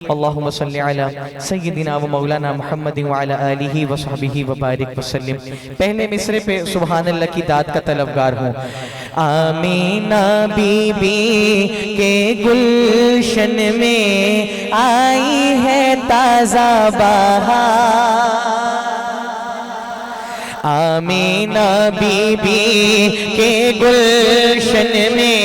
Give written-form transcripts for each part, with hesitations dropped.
اللہم صلی علی سیدنا و مولانا محمد وعلی آلہ و صحبہ وبارک وسلم۔ پہلے مصرے پہ سبحان اللہ کی داد کا طلبگار ہوں۔ آمینہ بی بی کے گلشن میں آئی ہے تازہ بہار، آمینہ بی بی کے گلشن میں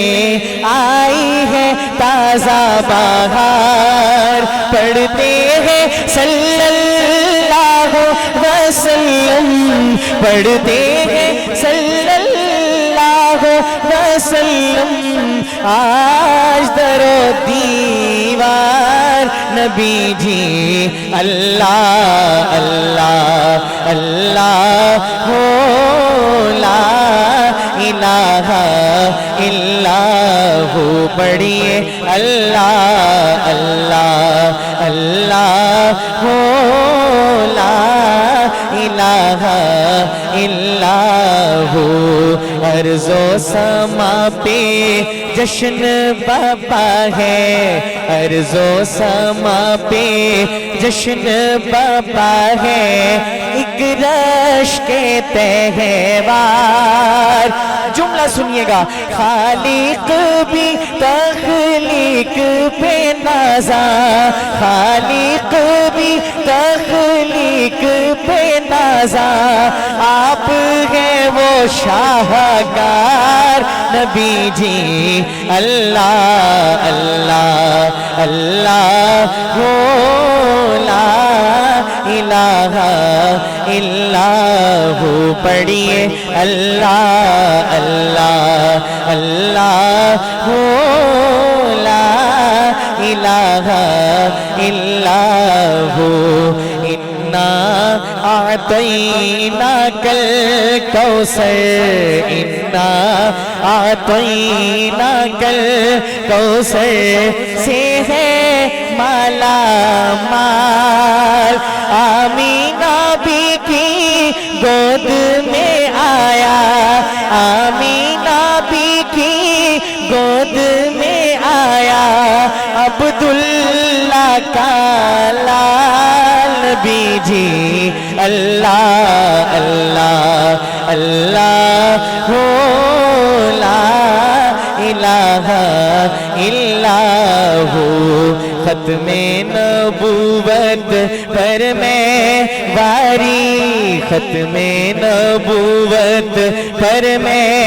آئی ہے تازہ بہار، پڑھتے ہیں صلی اللہ وسلم، پڑھتے ہیں صلی اللہ وسلم، آج در و دیوار نبی جی اللہ اللہ اللہ ہو، لا الہ الا ہو، پڑھیے اللہ اللہ اللہ ہو، لا الہ الا ہو۔ ارض و سما پہ جشن بپا ہے، ارض و سما پہ جشن بپا ہے، ایک رش کے تہوار۔ جملہ سنیے گا، خالق بھی تخلیق پہ نازاں، خالق بھی تخلیق پہ نازاں، آپ ہیں وہ شاہکار نبی جی اللہ اللہ اللہ ہو، لا الہ الا ہو، پڑھیے اللہ اللہ اللہ ہو، لا الہ الا ہو۔ انا اعطیناک الکوثر، انا اعطیناک الکوثر سے ہے مالا مال، آمینہ بی کی گود میں آیا، آمینہ بی کی گود میں آیا، عبداللہ کا لال نبی جی اللہ اللہ اللہ ہو، لا الہ الا ہو۔ ختم نبوت پر میں واری، ختم نبوت پر میں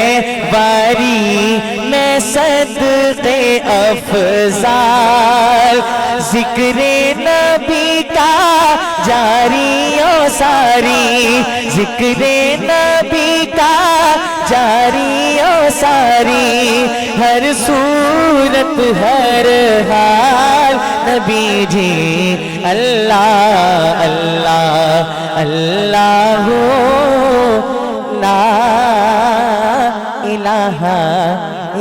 واری، میں صدقے افضال، ذکر نبی کا جاری و ساری، ذکر نبی کا جاری و ساری، ہر صورت ہر حال نبی جی اللہ اللہ اللہ ہو، لا الہ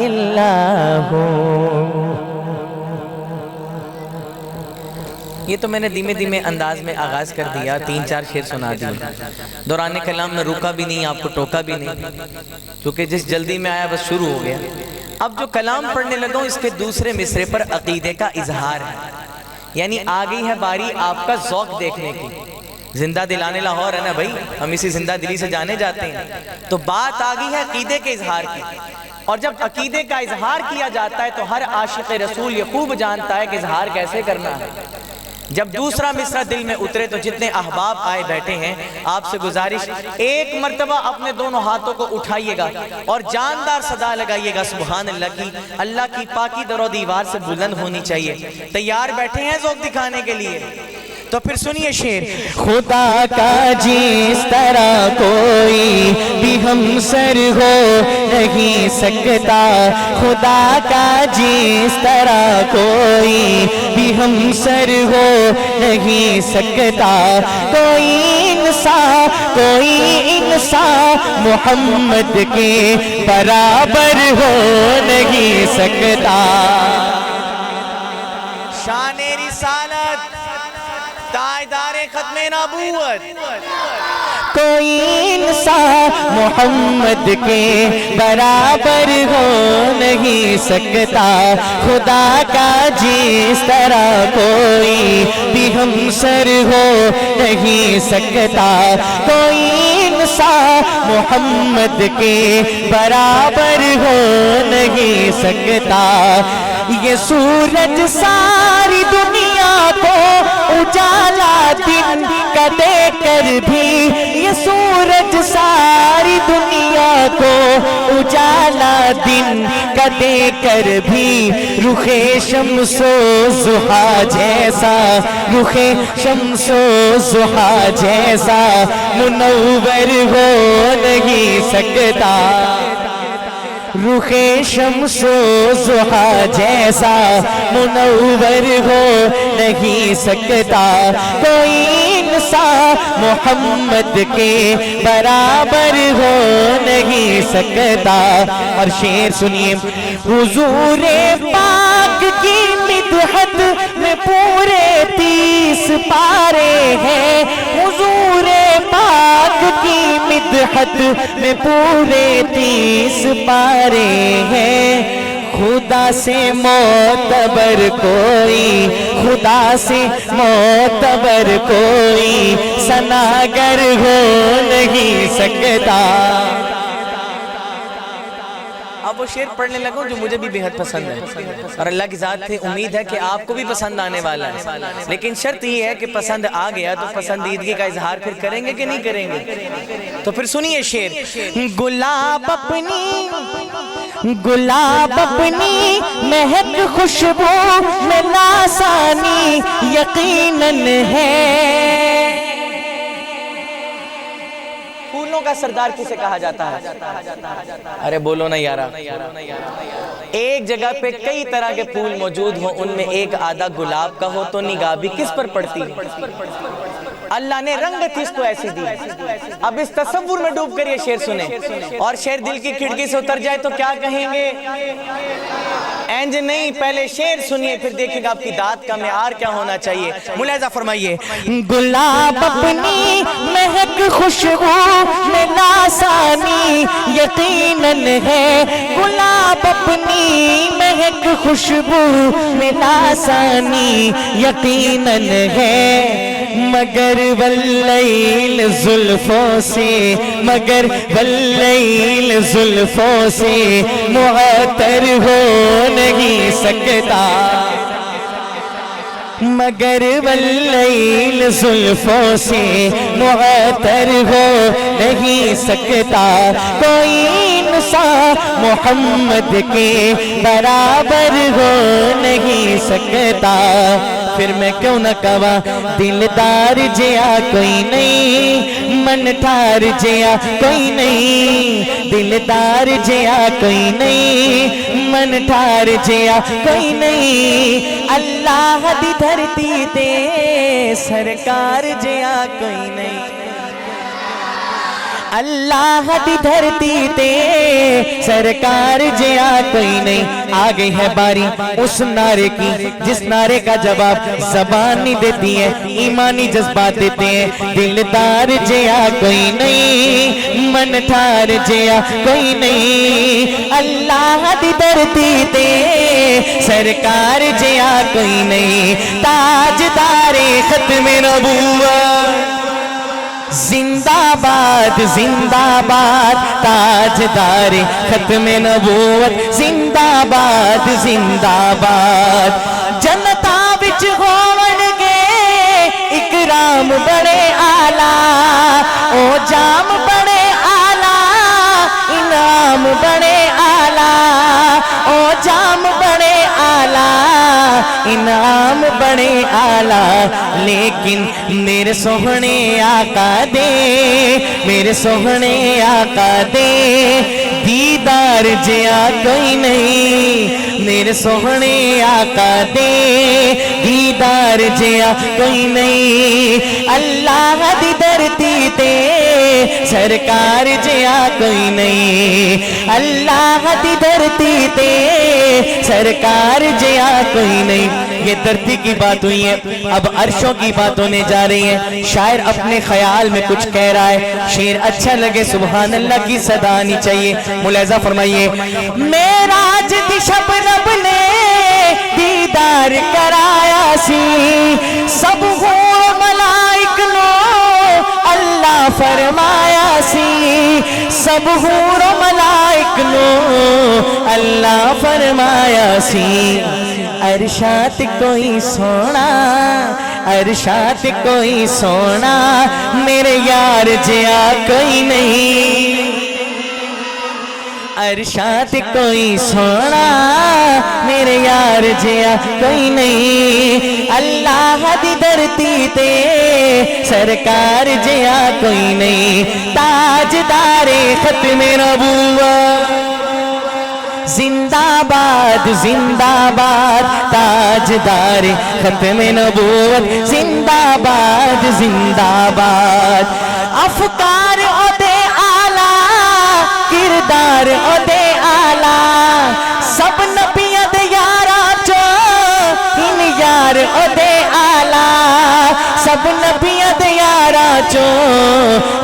الا ہو۔ یہ تو میں نے دھیمے دھیمے انداز میں آغاز کر دیا، 3-4 شعر سنا دیے، دوران کلام میں روکا بھی نہیں، آپ کو ٹوکا بھی نہیں، کیونکہ جس جلدی میں آیا بس شروع ہو گیا۔ اب جو کلام پڑھنے لگا ہوں اس کے دوسرے مصرے پر عقیدے کا اظہار ہے، یعنی آ گئی ہے باری آپ کا ذوق دیکھنے کی۔ زندہ دلانے لاہور ہے نا بھائی، ہم اسی زندہ دلی سے جانے جاتے ہیں، تو بات آ گئی ہے عقیدے کے اظہار کی، اور جب عقیدے کا اظہار کیا جاتا ہے تو ہر عاشق رسول یہ خوب جانتا ہے کہ اظہار کیسے کرنا ہے۔ جب دوسرا مصرع دل میں اترے تو جتنے احباب آئے بیٹھے ہیں آپ سے گزارش، ایک مرتبہ اپنے دونوں ہاتھوں کو اٹھائیے گا اور جاندار صدا لگائیے گا سبحان اللہ کی پاکی در و دیوار سے بلند ہونی چاہیے۔ تیار بیٹھے ہیں ذوق دکھانے کے لیے؟ تو پھر سنیے شعر۔ خدا کا جس طرح کوئی بھی ہمسر ہو نہیں سکتا، خدا کا جس طرح کوئی بھی ہمسر ہو نہیں سکتا، کوئی انسان محمد کے برابر ہو نہیں سکتا۔ شان رسالت تاجدار ختم نبوت کوئی انسان محمد کے برابر ہو نہیں سکتا خدا کا جس طرح کوئی بھی ہمسر ہو نہیں سکتا کوئی انسان محمد کے برابر ہو نہیں سکتا یہ سورج ساری دنیا کو اجالا دن کا دے کر بھی یہ سورج ساری دنیا کو اجالا دن کا دے کر بھی رخ شمس و ضحیٰ جیسا رخ شمس و ضحیٰ جیسا منور ہو نہیں سکتا رخ شمس و ضحیٰ جیسا منور ہو نہیں سکتا کوئی انسان محمد کے برابر ہو نہیں سکتا اور شعر سنیے حضور پاک کی مدحت میں پورے 30 پارے ہیں حضور پاک کی مدحت میں پورے 30 پارے ہیں خدا سے معتبر کوئی خدا سے معتبر کوئی ثناگر ہو نہیں سکتا اب وہ شعر پڑھنے لگوں جو مجھے بھی بہت پسند ہے اور اللہ کی ذات سے امید ہے کہ آپ کو بھی پسند آنے والا ہے لیکن شرط یہ ہے کہ پسند آ گیا تو پسندیدگی کا اظہار پھر کریں گے کہ نہیں کریں گے تو پھر سنیے شعر گلاب اپنی مہک خوشبو میں لاسانی یقیناً ہے پھولوں کا سردار کسے کہا جاتا ہے ارے بولو نا یارا ایک جگہ پہ کئی طرح کے پھول موجود ہوں ان میں ایک آدھا گلاب کا ہو تو نگاہ بھی کس پر پڑتی ہے اللہ نے رنگت اس کو ایسی دی اب اس تصور میں ڈوب کر یہ شعر سنیں اور شعر دل کی کھڑکی سے اتر جائے تو کیا کہیں گے اینج نہیں پہلے شعر سنیے پھر دیکھیں گا آپ کی داد کا معیار کیا ہونا چاہیے ملاحظہ فرمائیے گلاب اپنی مہک خوشبو میں لاسانی یقیناً ہے گلاب اپنی مہک خوشبو میں لاسانی یقیناً ہے مگر واللیل زلفوں سے مگر واللیل زلفوں سے معطر ہو نہیں سکتا مگر واللیل زلفوں سے معطر ہو نہیں سکتا کوئی انسان محمد کے برابر ہو نہیں سکتا پھر میں کیوں نہ کہا دلدار جیا کوئی نہیں من ٹھار جیا کوئی نہیں دلدار جیا کوئی نہیں من ٹھار جیا کوئی نہیں اللہ دی دھرتی تے سرکار جیا کوئی نہیں اللہ دی دھرتی تے سرکار جیا کوئی نہیں آ گئی ہے باری اس نعرے کی جس نعرے کا جواب زبان نہیں دیتی ہے ایمانی جذبات دیتے ہیں دلدار جیا کوئی نہیں من ٹھار جیا کوئی نہیں اللہ دی دھرتی تے سرکار جیا کوئی نہیں تاجدار ختم نبوت زندہ باد تاجدار ختم نبوت زندہ باد جنتا بچ ہون گے اکرام بڑے آلہ او جام بڑے آلہ انعام بڑے آلہ او جام بڑے آلہ انعام بڑے آلہ لیکن میرے سوہنے آقا دے میرے سوہنے آقا دے دیدار جیا کوئی نہیں میرے سوہنے آقا دے دیدار جیا کوئی نہیں اللہ دی دھرتی تے سرکار جیا کوئی نہیں اللہ دی دھرتی تے سرکار جیا کوئی نہیں یہ دھرتی کی بات ہوئی ہے، اب عرشوں کی بات ہونے جا رہی ہے۔ شاعر اپنے خیال میں کچھ کہہ رہا ہے، شعر اچھا لگے سبحان اللہ کی صدا آنی چاہیے۔ ملاحظہ فرمائیے، معراج دی شب رب نے دیدار کرایا سی، سب حور ملائک نو اللہ فرمایا سی، سب حور ملائک نو اللہ فرمایا سی۔ عرشات کوئی سونا، عرشات کوئی سونا، میرے یار جیا کوئی نہیں، عرشات کوئی سونا، میرے یار جیا کوئی نہیں، اللہ دی دھرتی تے سرکار جیا کوئی نہیں، تاجدار ختم نبوت زندہ باد زندہ باد، تاجدار ختم نبوت زندہ باد زندہ باد، افکار اودے آلہ کردار اودے آلہ، سب نبیاں دے یاراں چو ان یار اودے آلہ، سب نبیاں دے یاراں چو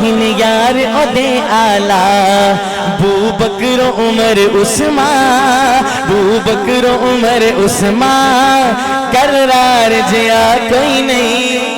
ان یار اودے آلہ، بو بکر عمر عثمان، بو بکر عمر عثمان، کرار جیا کوئی نہیں،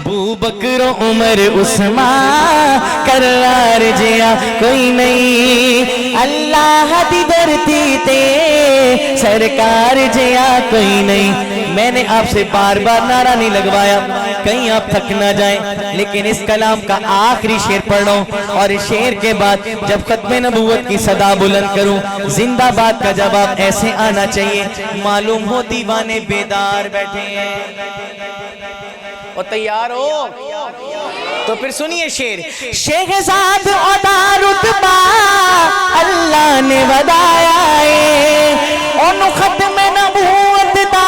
بو بکر عمر عثمان، کرار جیا کوئی نہیں، اللہ دی دھرتی تے سرکار جیا کوئی نہیں۔ میں نے آپ سے بار بار نعرہ نہیں لگوایا کہیں آپ تھک نہ جائیں، لیکن اس کلام کا آخری شعر پڑھ رہا ہوں، اور اس شعر کے بعد جب ختم نبوت کی صدا بلند کروں، زندہ باد کا جواب ایسے آنا چاہیے، معلوم ہو دیوانے بیدار بیٹھے ہیں، اور تیار ہو تو پھر سنیے شعر، شہزاد عدا رتبہ اللہ نے ودایا ہے، انہوں ختم نبوت دا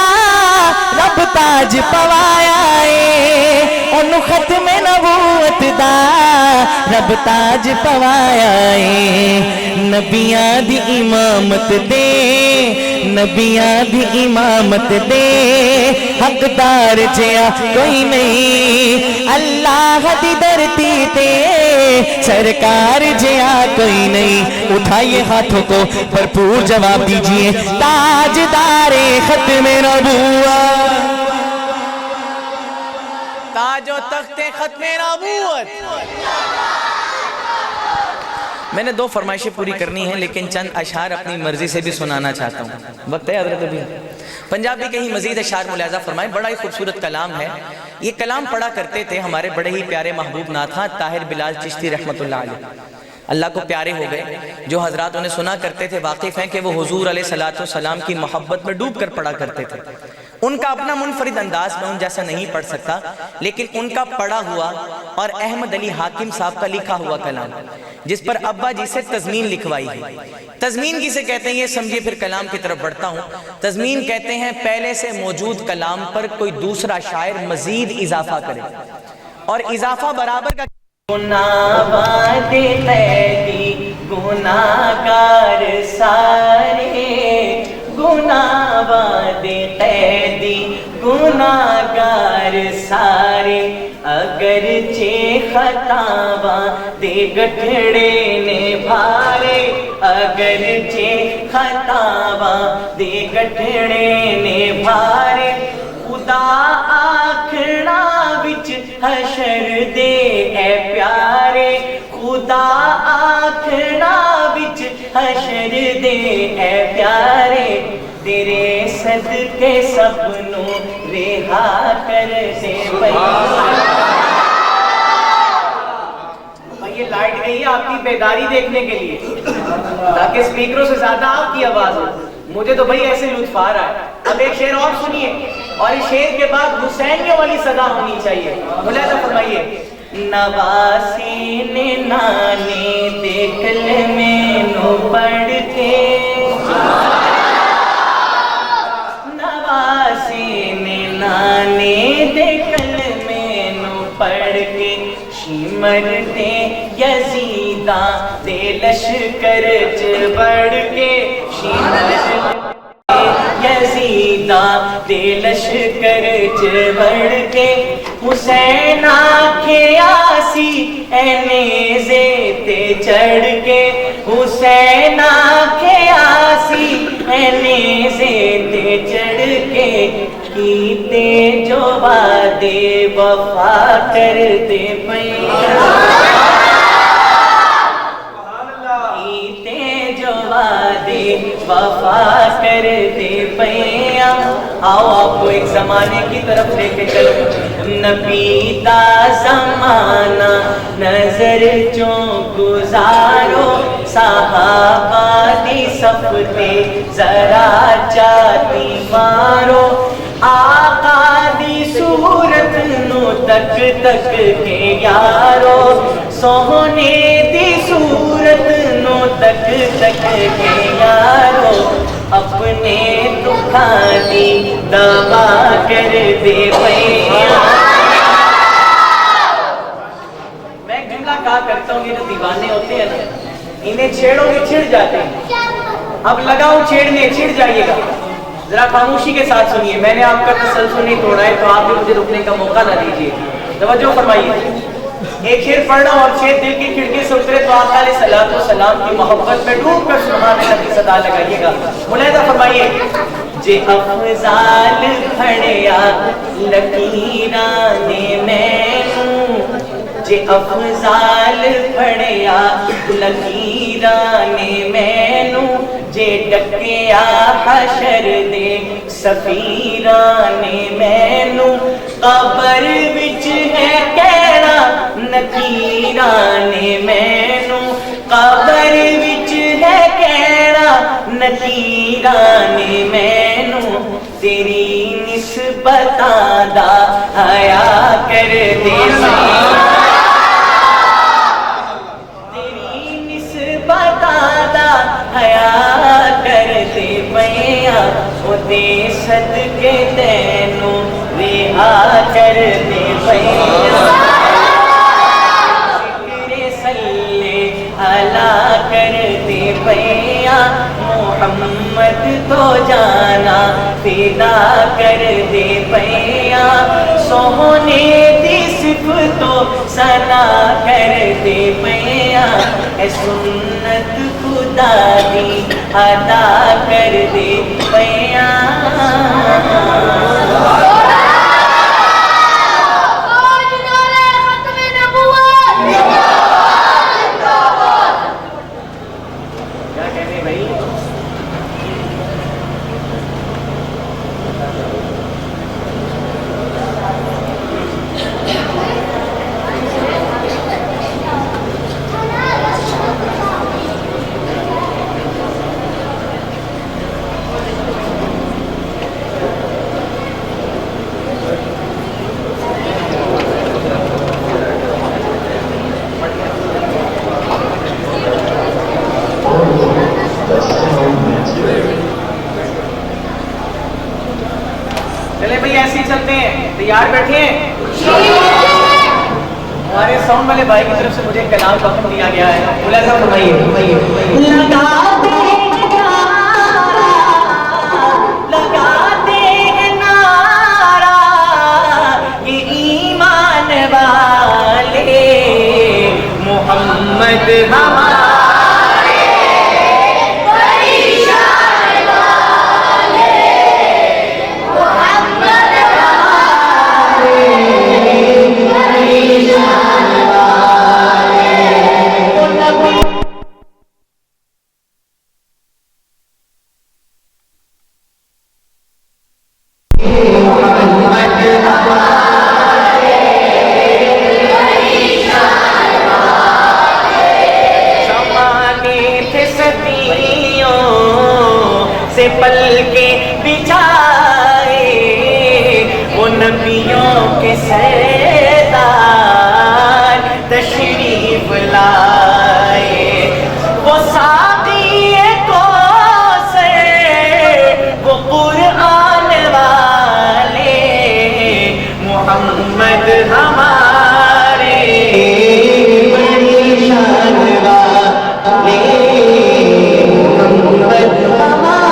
رب تاج پوایا ہے، انہوں ختم نبوت دا رب تاج پوایا ہے، نبیاں دی امامت دے، نبیاں دی امامت دے، حقدار جیا کوئی نہیں، اللہ دی دھرتی تے سرکار جیا کوئی نہیں۔ اٹھائیے ہاتھوں کو بھرپور جواب دیجئے، تاجدار ختم نبوت، تاج و تخت ختم نبوت۔ میں نے 2 فرمائشیں پوری کرنی ہیں، لیکن چند اشعار اپنی مرضی سے بھی سنانا چاہتا ہوں، وقت ہے حضرت ابھی؟ پنجابی کے ہی مزید اشعار ملاحظہ فرمائیں، بڑا ہی خوبصورت کلام ہے۔ یہ کلام پڑھا کرتے تھے ہمارے بڑے ہی پیارے محبوب ناتھاں طاہر بلال چشتی رحمت اللہ علیہ، اللہ کو پیارے ہو گئے۔ جو حضرات انہیں سنا کرتے تھے واقف ہیں کہ وہ حضور علیہ السلام کی محبت میں ڈوب کر پڑھا کرتے تھے۔ ان کا اپنا منفرد انداز میں ان جیسا نہیں پڑھ سکتا، لیکن ان کا پڑھا ہوا اور احمد علی حاکم صاحب کا لکھا ہوا کلام، جس پر ابا جی سے تضمین لکھوائی ہے۔ تضمین کسے کہتے ہیں یہ سمجھے، پھر کلام کی طرف بڑھتا ہوں۔ تضمین کہتے ہیں پہلے سے موجود کلام پر کوئی دوسرا شاعر مزید اضافہ کرے، اور اضافہ برابر کا گناہ باد قیدی گناہگار سارے، گناہ باد قیدی گناہگار سارے، اگرچہ خطاواں دے گٹھڑے نے بھارے، اگرچہ خطاواں دے گٹھڑے نے بھارے، خدا آکھنا وچ حشر دے اے پیارے، خدا آکھنا وچ حشر دے اے پیارے، تیرے صدقے سب نو رہا کر دے یہ لائٹ گئی ہے آپ کی بیداری دیکھنے کے لیے، تاکہ اسپیکروں سے زیادہ آپ کی آواز ہو۔ مجھے تو بھائی ایسے لطف آ رہا ہے۔ اب ایک شعر اور سنیے، اور اس شعر کے بعد حسینیوں والی صدا ہونی چاہیے۔ ملاحظہ فرمائیے، نواسی نے نانے دے کلمے نو پڑھ کے، نواسی نے نانے دے کلمے نو پڑھ کے، شمر دے یزیداں دے لشکر چ بڑھ کے، شمر دے یزید دے لشکر چڑھ کے حسین آکھے آسی اے نیزے تے چڑھ کے حسین آکھے آسی اے نیزے تے چڑھ کے کیتے جو وعدے وفا کرتے پیاں وفا کرتے پیاں. آؤ آپ کو ایک زمانے کی طرف لے کے چلو. نبی دا زمانہ نظر چوں گزارو صحابہ دی صف تے ذرا چاتی مارو آقا دی صورت نو تک تک کے یارو سونے دی صورت نو تک تک کے یارو اپنے دکھاں دی دعا کر دے پیاں. میں ایک جملہ کہا کرتا ہوں یہ جو دیوانے ہوتے ہیں نا انہیں چھیڑو گے چھڑ جاتے ہیں. اب لگاؤ چھیڑنے چھڑ جائیے گا. ذرا خاموشی کے ساتھ سنیے. میں نے آپ کا تسلسل نہیں توڑا ہے تو آپ بھی مجھے رکنے کا موقع نہ دیجیے. توجہ فرمائیے. ایک شعر پڑھ رہا ہوں اور شعر دل کی کھڑکی سے اترے تو آقا علیہ السلام کی محبت میں ڈوب کر سبحان اللہ کی صدا لگائیے گا. ملاحظہ فرمائیے. جے افضال پھڑیا لکیراں نے مینوں جے افضال پھڑیا لکیراں نے مینوں جے ڈکیا حشر دے سفیراں نے مینوں قبر وچ ہے کیڑا نکیراں نے مینوں قبر وچ ہے کیڑا نکیراں نے مینوں تیری نسبتاں دا حیا کر دے دے صدقے تینوں رہا کر دے پیاں. ذکر صلی علیہ کر دے پیاں. محمد تو جانا فدا کر دے پیاں. سونے دی صفتوں ثنا کر دے پیاں. اے سنت خدا دی ادا کر دے پیاں. کیا کہنے بھائی. چلے بھائی ایسے ہی چلتے ہیں. تیار بیٹھے ہیں. ہمارے ساؤنڈ والے بھائی کی طرف سے مجھے کلام وقت دیا گیا ہے. ملاحظہ فرمائیے. لگاتے ہیں نعرہ یہ ایمان والے محمد ہمارے سے پل کے بچھائے وہ نبیوں کے سردار تشریف لائے. وہ ساقی کوثر وہ قرآن والے محمد ہمارے بڑی شان والے محمد ہمارے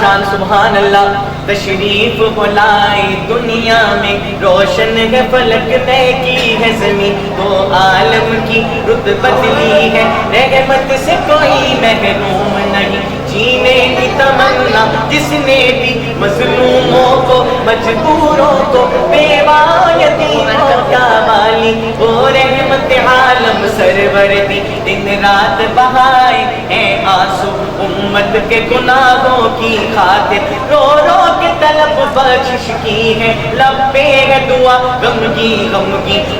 شان سبحان اللہ. تشریف لائے دنیا میں روشن ہے فلک طے کی ہے زمین تو عالم کی رت بدلی ہے رحمت سے کوئی محروم نہیں. جینے کی تمنا جس نے دی مظلوموں کو مجبوروں کو بیوہ یتیموں کا والی وہ رحمت عالم سرور دی. دن رات بہائے ہیں آنسو امت کے گناہوں کی خاطر رو رو کے طلب بخشش کی ہے لبے ہے دعا غمگی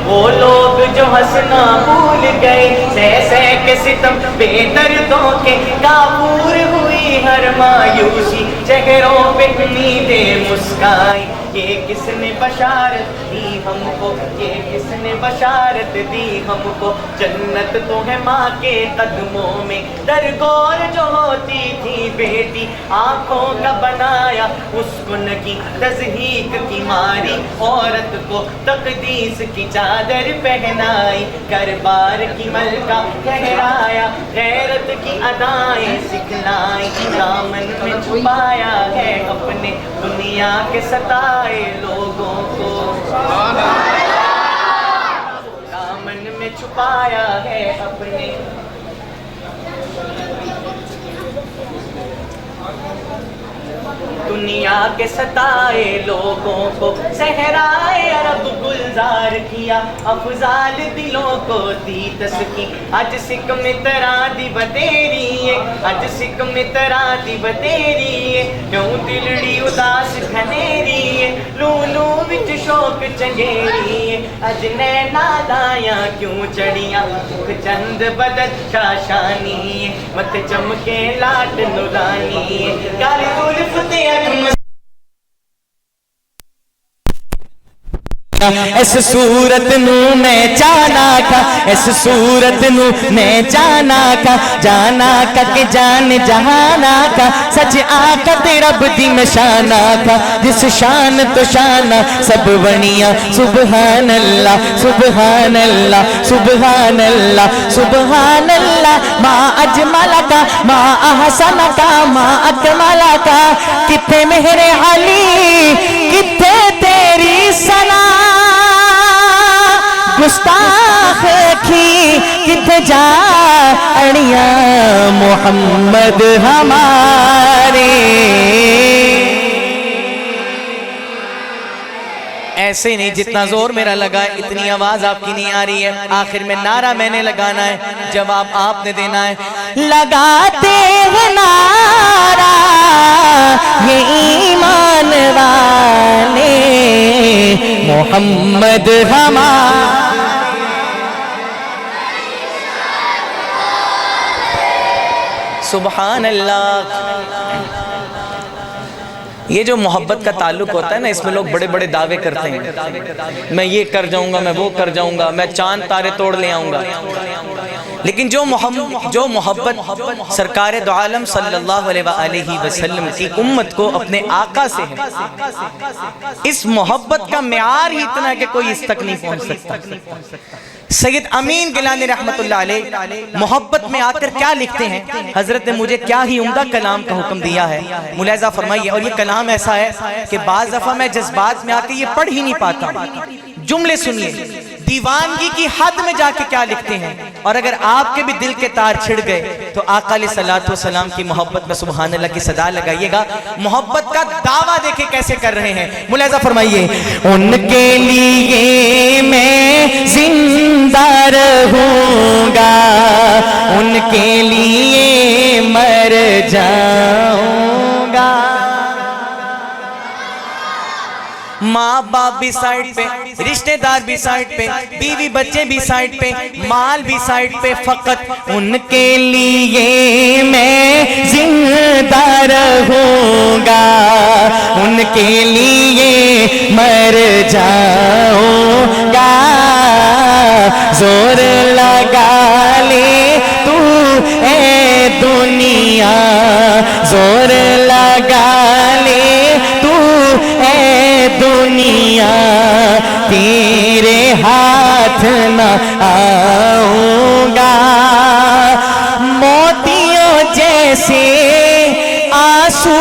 وہ لوگ جو ہنسنا بھول گئے سہ سہ کے ستم بے دردوں کے کافور ہوئی ہر مایوسی چہروں پہ امیدیں مسکائی. یہ کس نے بشارت دی ہم کو یہ کس نے بشارت دی ہم کو جنت تو ہے ماں کے قدموں میں. درگور جو ہوتی تھی بیٹی آنکھوں کا بنایا اس کو نکی تضحیک کی ماری عورت کو تقدیس کی چادر پہنائی. گھر-بار کی ملکہ ٹھہرایا غیرت کی ادائیں سکھلائی. دامن میں چھپایا ہے اپنے دنیا کے ستائے لوگوں کو دامن میں چھپایا ہے اپنے دنیا کے ستائے لوگوں کو صحرائے عرب گلزار کیا افضال دلوں کو دی تسکی. اج سکم ترا دی بتیری ہے اج سکم ترا دی بتیری ہے کیوں دلڑی اداس گھنیری ہے لولو وچ شوق چنگیری ہے اج نینا دایاں کیوں چڑیاں چند بدل شاشانی ہے مت چمکے لاٹ نورانی ہے کالی زلف تے اس صورت نو میں جانا کا اس صورت نو میں جانا کا کہ جان جہانا کا سچ آقا تے رب دی نشانہ کا جس شان تو شانہ سب بنیاں سبحان اللہ سبحان اللہ سبحان اللہ سبحان اللہ. ما اجمل کا ما احسن کا ما اکمل کا کتے میرے علی کتے تیری ثنا گستاخ کی کتے جا اڑیاں محمد ہمارے. ایسے نہیں جتنا زور میرا لگا ہے اتنی آواز آپ کی نہیں آ رہی ہے. آخر میں نعرہ میں نے لگانا ہے جواب آپ نے دینا ہے. لگاتے ہیں نعرہ یہ ایمان والے محمد ہمارے. سبحان اللہ. یہ جو محبت کا تعلق ہوتا ہے نا اس میں لوگ بڑے بڑے دعوے کرتے ہیں میں یہ کر جاؤں گا میں وہ کر جاؤں گا میں چاند تارے توڑ لے آؤں گا. لیکن جو محبت سرکار دو عالم صلی اللہ علیہ وآلہ وسلم کی امت کو اپنے آقا سے ہے اس محبت کا معیار ہی اتنا ہے کہ کوئی اس تک نہیں پہنچ سکتا. سید امین گیلانی رحمت اللہ علیہ محبت میں آ کر کیا لکھتے ہیں حضرت نے مجھے کیا ہی عمدہ کلام کا حکم دیا ہے ملاحظہ فرمائیے. اور یہ کلام ایسا ہے کہ بعض دفعہ میں جذبات میں آ کے یہ پڑھ ہی نہیں پاتا. جملے سنیے دیوانگی کی حد میں جا کے کیا لکھتے ہیں اور اگر آپ کے بھی دل کے تار چھڑ گئے تو آقا علیہ السلام کی محبت میں سبحان اللہ کی صدا لگائیے گا. محبت کا دعویٰ دیکھیں کیسے کر رہے ہیں ملاحظہ فرمائیے. ان کے لیے میں زندہ رہوں گا ان کے لیے مر جاؤں گا. ماں باپ بھی سائٹ پہ رشتہ دار بھی سائٹ پہ بیوی بچے بھی سائٹ پہ مال بھی سائٹ پہ فقط ان کے لیے میں زندہ رہوں گا ان کے لیے مر جاؤں گا. زور لگا لے تو اے دنیا زور لگا لے تو اے دنیا تیرے ہاتھ نہ آؤں گا. موتیوں جیسے آنسو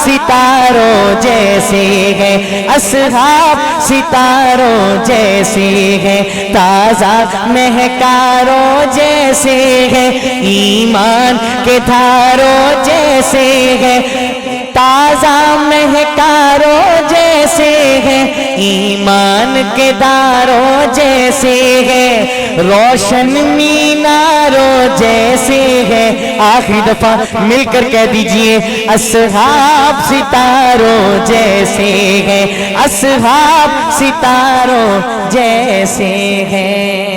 ستاروں جیسے ہیں اصحاب ستاروں جیسے ہیں تازہ مہکاروں جیسے ہیں ایمان کے دھاروں جیسے ہیں تازہ مہکاروں جیسے ہیں ایمان کے داروں جیسے ہیں روشن میناروں جیسے ہیں آخری دفعہ مل کر کہہ دیجئے اصحاب ستاروں جیسے ہیں اصحاب ستاروں جیسے ہیں